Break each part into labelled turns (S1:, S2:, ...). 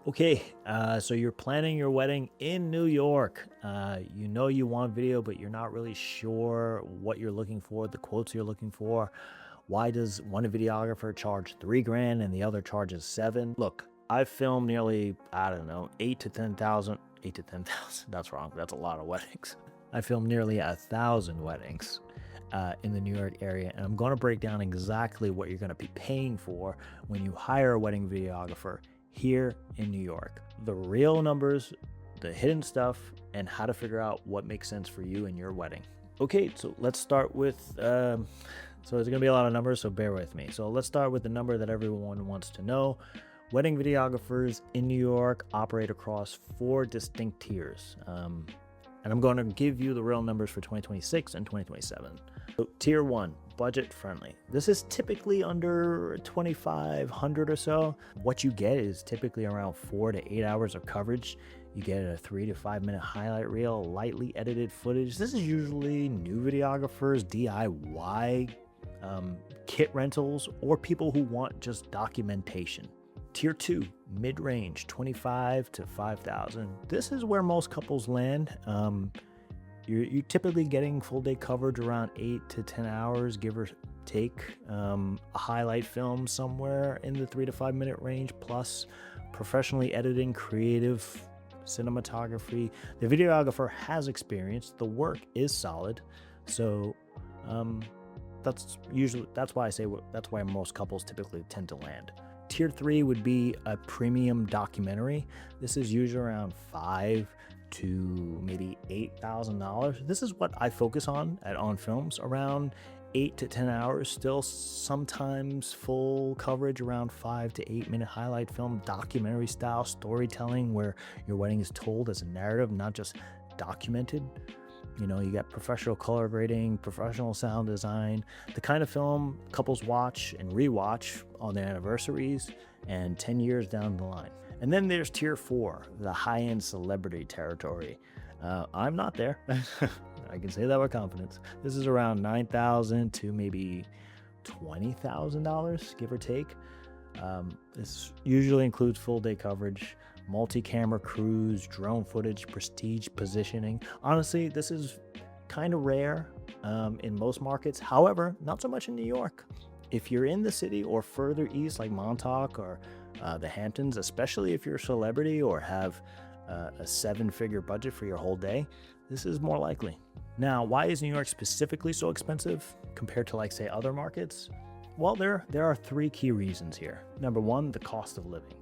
S1: Okay, so you're planning your wedding in New York. You know you want video, but you're not really sure what you're looking for, the quotes you're looking for. Why does one videographer charge 3 grand and the other charges seven? Look, I've filmed nearly, I don't know, 8 to 10,000, 8 to 10,000. That's wrong. That's a lot of weddings. I filmed nearly 1,000 weddings in the New York area, and I'm going to break down exactly what you're going to be paying for when you hire a wedding videographer here in New York. The real numbers, the hidden stuff, and how to figure out what makes sense for you and your wedding. Okay, so let's start with, so there's gonna be a lot of numbers, so bear with me. So let's start with the number that everyone wants to know. Wedding videographers in New York operate across 4 distinct tiers. And I'm going to give you the real numbers for 2026 and 2027. So tier 1, budget friendly. This is typically under 2,500 or so. What you get is typically around 4 to 8 hours of coverage. You get a 3 to 5 minute highlight reel, lightly edited footage. This is usually new videographers, DIY kit rentals, or people who want just documentation. Tier 2, mid-range, 25 to 5,000. This is where most couples land. You're typically getting full day coverage around 8 to 10 hours, give or take. A highlight film somewhere in the 3 to 5 minute range, plus professionally editing, creative cinematography. The videographer has experience. The work is solid. So that's why most couples typically tend to land. Tier 3 would be a premium documentary. This is usually around $5,000 to maybe $8,000. This is what I focus on films, around 8 to 10 hours, still sometimes full coverage, around 5 to 8 minute highlight film, documentary style storytelling where your wedding is told as a narrative, not just documented. You know, you got professional color grading, professional sound design, the kind of film couples watch and rewatch on their anniversaries and 10 years down the line. And then there's tier 4, the high-end celebrity territory. I'm not there. I can say that with confidence. This is around $9,000 to maybe $20,000, give or take. This usually includes full day coverage, multi-camera crews, drone footage, prestige positioning. Honestly, this is kind of rare in most markets. However, not so much in New York. If you're in the city or further east like Montauk or the Hamptons, especially if you're a celebrity or have a 7-figure budget for your whole day, this is more likely. Now, why is New York specifically so expensive compared to, like, say, other markets? Well, there are 3 key reasons here. Number 1, the cost of living.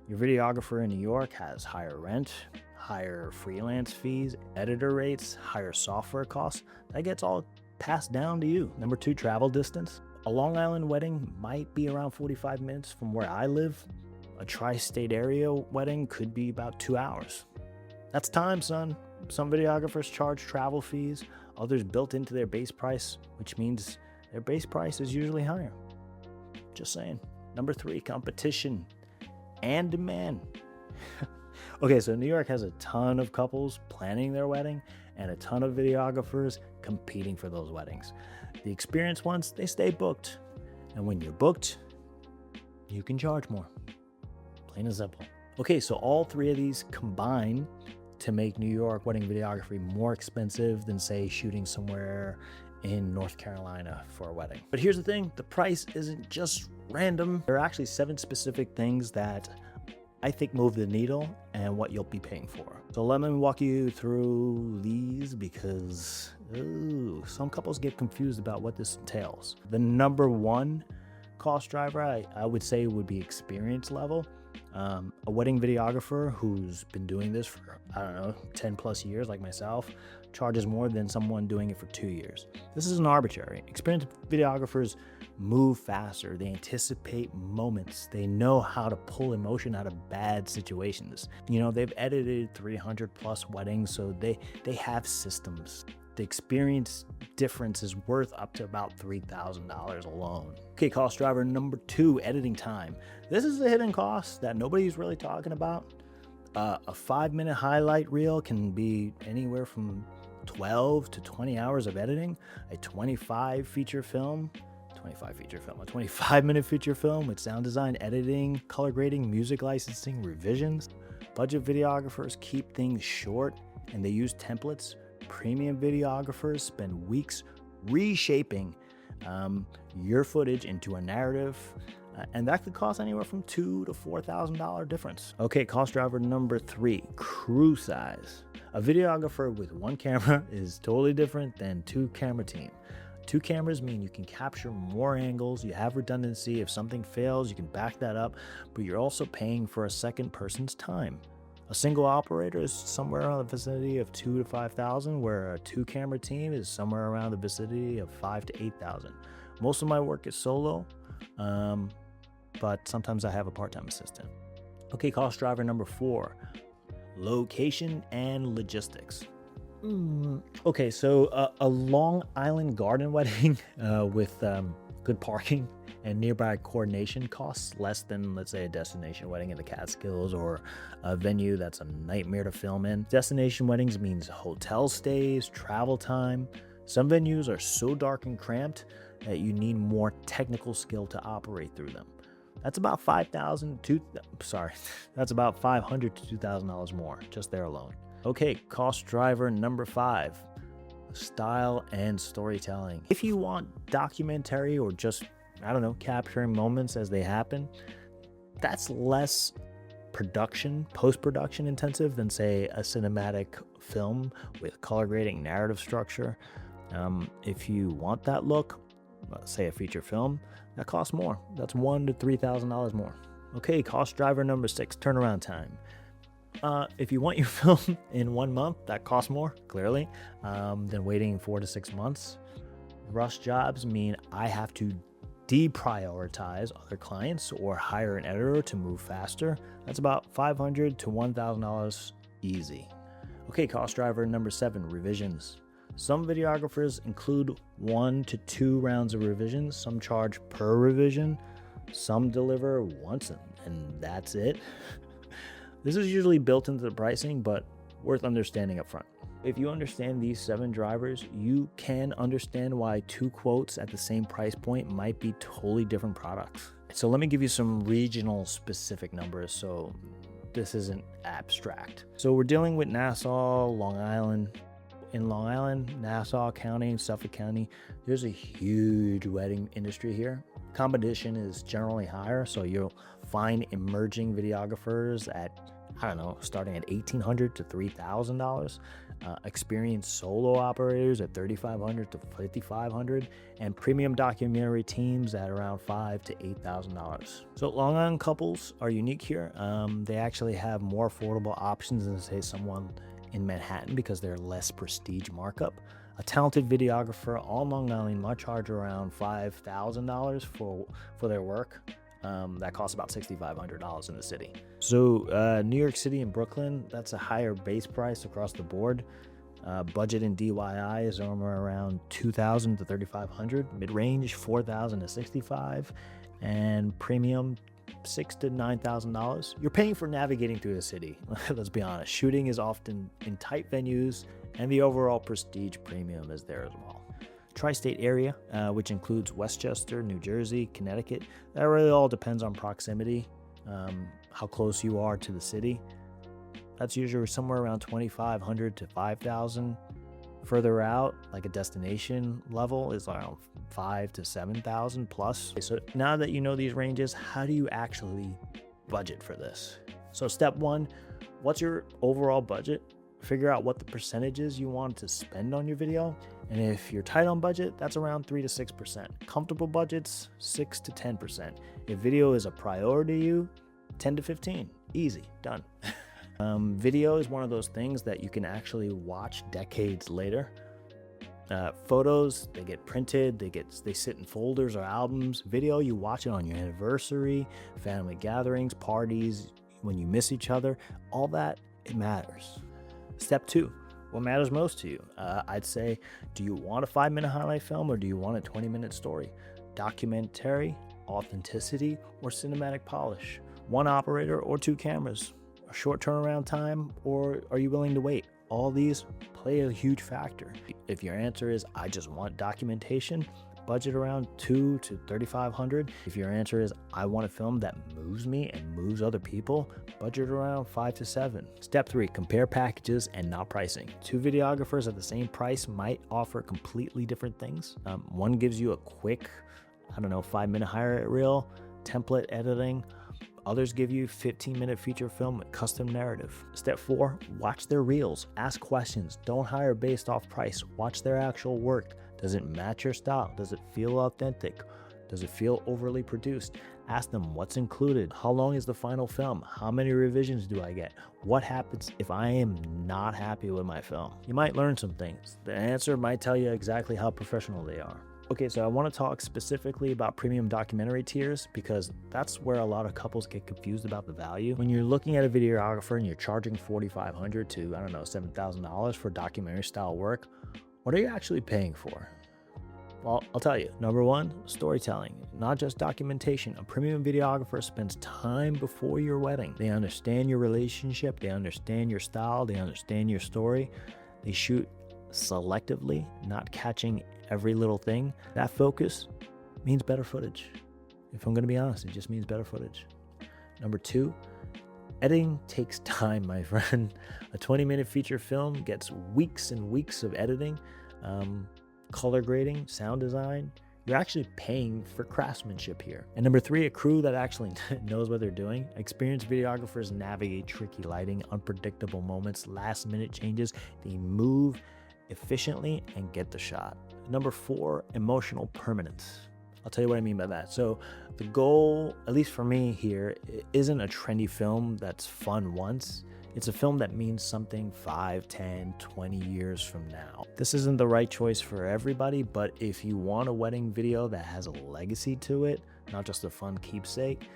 S1: Your videographer in New York has higher rent, higher freelance fees, editor rates, higher software costs. That gets all passed down to you. Number 2, travel distance. A Long Island wedding might be around 45 minutes from where I live. A tri-state area wedding could be about 2 hours. That's time, son. Some videographers charge travel fees, others built into their base price, which means their base price is usually higher. Just saying. Number 3, competition and demand. Okay, so New York has a ton of couples planning their wedding and a ton of videographers competing for those weddings. The experienced ones, they stay booked. And when you're booked, you can charge more. Plain and simple. Okay, so all 3 of these combine to make New York wedding videography more expensive than, say, shooting somewhere in North Carolina for a wedding. But here's the thing, the price isn't just random. There are actually 7 specific things that I think move the needle and what you'll be paying for. So let me walk you through these because some couples get confused about what this entails. The number 1 cost driver I would say would be experience level. A wedding videographer who's been doing this for, 10 plus years like myself, charges more than someone doing it for 2 years. This isn't arbitrary. Experienced videographers move faster. They anticipate moments. They know how to pull emotion out of bad situations. You know, they've edited 300 plus weddings, so they have systems. The experience difference is worth up to about $3,000 alone. Okay, cost driver number 2, editing time. This is a hidden cost that nobody's really talking about. A 5-minute highlight reel can be anywhere from 12 to 20 hours of editing. A 25 feature film, 25 feature film, a 25-minute feature film with sound design, editing, color grading, music licensing, revisions. Budget videographers keep things short and they use templates. Premium videographers spend weeks reshaping your footage into a narrative, and that could cost anywhere from $2,000 to $4,000 difference. Okay, cost driver number 3, crew size. A videographer with one camera is totally different than 2-camera team. 2 cameras mean you can capture more angles, you have redundancy. If something fails, you can back that up, but you're also paying for a second person's time. A single operator is somewhere around the vicinity of $2,000 to $5,000, where a 2-camera team is somewhere around the vicinity of $5,000 to $8,000. Most of my work is solo, but sometimes I have a part-time assistant. Okay, cost driver number 4, location and logistics. Okay, so a Long Island garden wedding with good parking and nearby coordination costs less than, let's say, a destination wedding in the Catskills or a venue that's a nightmare to film in. Destination weddings means hotel stays, travel time. Some venues are so dark and cramped that you need more technical skill to operate through them. That's about $500 to $2,000 more just there alone. Okay, cost driver number 5, style and storytelling. If you want documentary or just, I don't know, capturing moments as they happen, that's less post-production intensive than, say, a cinematic film with color grading, narrative structure. If you want that look, say a feature film, that costs more. That's $1,000 to $3,000 more. Okay, cost driver number 6, turnaround time. If you want your film in 1 month, that costs more, clearly, than waiting 4 to 6 months. Rush jobs mean I have to deprioritize other clients or hire an editor to move faster. That's about $500 to $1,000 easy. Okay, cost driver number 7, revisions. Some videographers include 1 to 2 rounds of revisions. Some charge per revision. Some deliver once and that's it. This is usually built into the pricing, but worth understanding up front. If you understand these 7 drivers, you can understand why 2 quotes at the same price point might be totally different products. So let me give you some regional specific numbers so this isn't abstract. So we're dealing with Nassau, Long Island. In Long Island, Nassau County, Suffolk County, there's a huge wedding industry here. Competition is generally higher, so you'll find emerging videographers at, I don't know, starting at $1,800 to $3,000. Experienced solo operators at $3,500 to $5,500, and premium documentary teams at around $5,000 to $8,000. So Long Island couples are unique here. They actually have more affordable options than, say, someone in Manhattan because they're less prestige markup. A talented videographer on Long Island might charge around $5,000 for their work. That costs about $6,500 in the city. So New York City and Brooklyn, that's a higher base price across the board. Budget in DIY is somewhere around $2,000 to $3,500. Mid-range $4,000 to $6,500, and premium $6,000 to $9,000. You're paying for navigating through the city. Let's be honest. Shooting is often in tight venues, and the overall prestige premium is there as well. Tri-state area, which includes Westchester, New Jersey, Connecticut. That really all depends on proximity, how close you are to the city. That's usually somewhere around $2,500 to $5,000. Further out, like a destination level, is around $5,000 to $7,000 plus. So now that you know these ranges, how do you actually budget for this? So step 1, what's your overall budget? Figure out what the percentages you want to spend on your video. And if you're tight on budget, that's around 3 to 6%. Comfortable budgets, 6 to 10%. If video is a priority to you, 10 to 15. Easy, done. Video is one of those things that you can actually watch decades later. Photos, they get printed, they sit in folders or albums. Video, you watch it on your anniversary, family gatherings, parties, when you miss each other. All that, it matters. Step 2, what matters most to you? I'd say, do you want a 5-minute highlight film or do you want a 20-minute story? Documentary, authenticity, or cinematic polish? 1 operator or 2 cameras? A short turnaround time, or are you willing to wait? All these play a huge factor. If your answer is, I just want documentation, budget around $2,000 to $3,500. If your answer is I want a film that moves me and moves other people, budget around $5,000 to $7,000. Step 3, compare packages and not pricing. Two videographers at the same price might offer completely different things. One gives you a quick, 5-minute highlight reel, template editing. Others give you 15-minute feature film with custom narrative. Step 4, watch their reels. Ask questions. Don't hire based off price. Watch their actual work. Does it match your style? Does it feel authentic? Does it feel overly produced? Ask them what's included. How long is the final film? How many revisions do I get? What happens if I am not happy with my film? You might learn some things. The answer might tell you exactly how professional they are. Okay, so I want to talk specifically about premium documentary tiers because that's where a lot of couples get confused about the value. When you're looking at a videographer and you're charging $4,500 to, $7,000 for documentary style work, what are you actually paying for? Well, I'll tell you. Number 1, storytelling, not just documentation. A premium videographer spends time before your wedding. They understand your relationship, they understand your style, they understand your story. They shoot selectively, not catching every little thing. That focus means better footage. If I'm going to be honest, it just means better footage. Number 2, editing takes time, my friend. A 20-minute feature film gets weeks and weeks of editing, color grading, sound design. You're actually paying for craftsmanship here. And number 3, a crew that actually knows what they're doing. Experienced videographers navigate tricky lighting, unpredictable moments, last-minute changes. They move efficiently and get the shot. Number 4, emotional permanence. I'll tell you what I mean by that. So the goal, at least for me here, isn't a trendy film that's fun once. It's a film that means something 5, 10, 20 years from now. This isn't the right choice for everybody, but if you want a wedding video that has a legacy to it, not just a fun keepsake,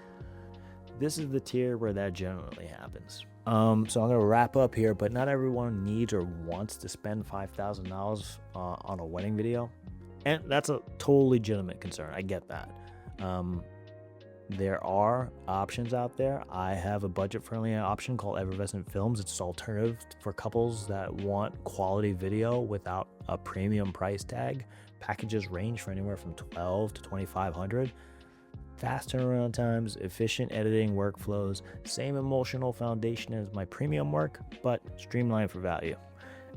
S1: this is the tier where that generally happens. So I'm going to wrap up here, but not everyone needs or wants to spend $5,000 on a wedding video. And that's a totally legitimate concern. I get that. There are options out there. I have a budget-friendly option called Effervescent Films. It's an alternative for couples that want quality video without a premium price tag. Packages range from anywhere from $1,200 to $2,500. Fast turnaround times, efficient editing workflows, same emotional foundation as my premium work, but streamlined for value.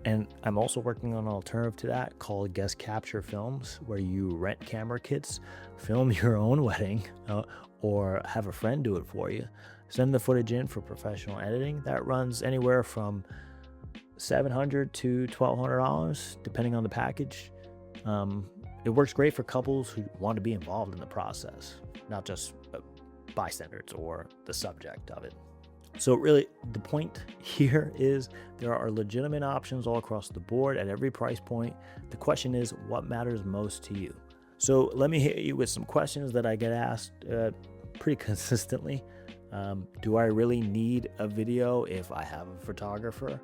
S1: And I'm also working on an alternative to that called Guest Capture Films, where you rent camera kits, film your own wedding, or have a friend do it for you. Send the footage in for professional editing. That runs anywhere from $700 to $1,200, depending on the package. It works great for couples who want to be involved in the process, not just bystanders or the subject of it. So really, the point here is there are legitimate options all across the board at every price point. The question is, what matters most to you? So let me hit you with some questions that I get asked pretty consistently. Do I really need a video if I have a photographer?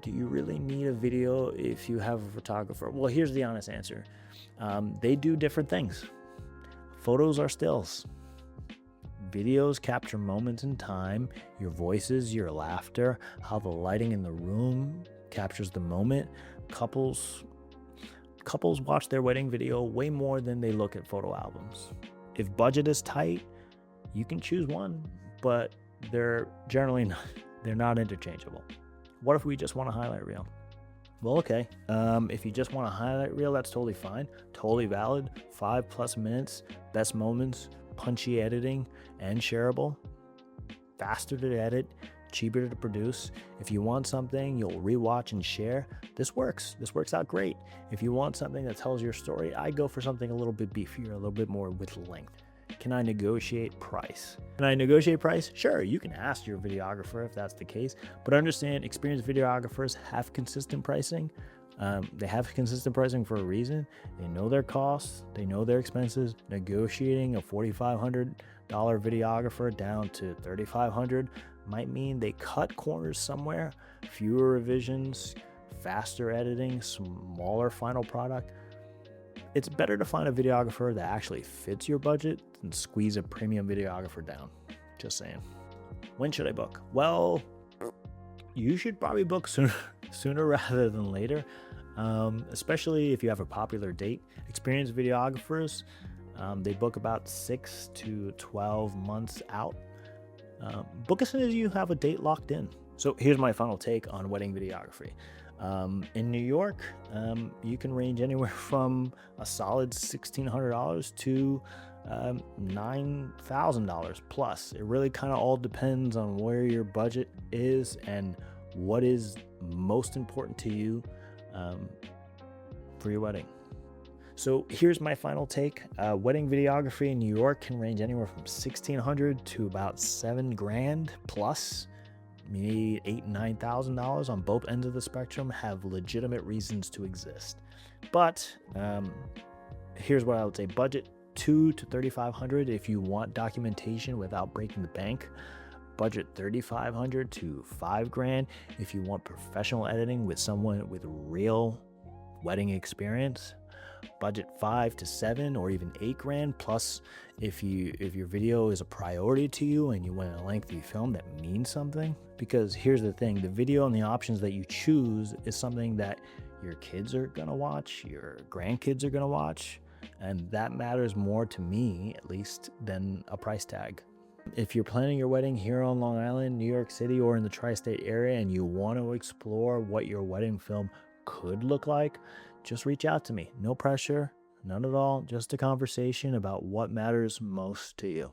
S1: Do you really need a video if you have a photographer? Well, here's the honest answer. They do different things. Photos are stills. Videos capture moments in time, your voices, your laughter, how the lighting in the room captures the moment. Couples watch their wedding video way more than they look at photo albums. If budget is tight, you can choose one, but they're not interchangeable. What if we just want a highlight reel? Well, okay. If you just want a highlight reel, that's totally fine. Totally valid. 5+ minutes, best moments, punchy editing, and shareable. Faster to edit, cheaper to produce. If you want something you'll rewatch and share, this works. This works out great. If you want something that tells your story, I go for something a little bit beefier, a little bit more with length. Can I negotiate price? Can I negotiate price? Sure, you can ask your videographer if that's the case, but understand experienced videographers have consistent pricing. They have consistent pricing for a reason. They know their costs, they know their expenses. Negotiating a $4,500 videographer down to $3,500 might mean they cut corners somewhere, fewer revisions, faster editing, smaller final product. It's better to find a videographer that actually fits your budget than squeeze a premium videographer down. Just saying. When should I book? Well, you should probably book sooner rather than later. especially if you have a popular date. Experienced videographers, they book about 6 to 12 months out. Book as soon as you have a date locked in. So here's my final take on wedding videography. In New York, you can range anywhere from a solid $1,600 to $9,000 plus. It really kind of all depends on where your budget is and what is most important to you um, for your wedding. So here's my final take. Wedding videography in New York can range anywhere from 1,600 to about 7 grand plus. You need $8,000 to $9,000 on both ends of the spectrum have legitimate reasons to exist. But here's what I would say: budget 2 to 3,500 if you want documentation without breaking the bank. Budget 3,500 to 5 grand if you want professional editing with someone with real wedding experience. Budget 5 to 7 or even 8 grand plus if your video is a priority to you and you want a lengthy film that means something. Because here's the thing: the video and the options that you choose is something that your kids are gonna watch, your grandkids are gonna watch, and that matters more to me, at least, than a price tag. If you're planning your wedding here on Long Island, New York City, or in the tri-state area and you want to explore what your wedding film could look like, just reach out to me. No pressure, none at all, just a conversation about what matters most to you.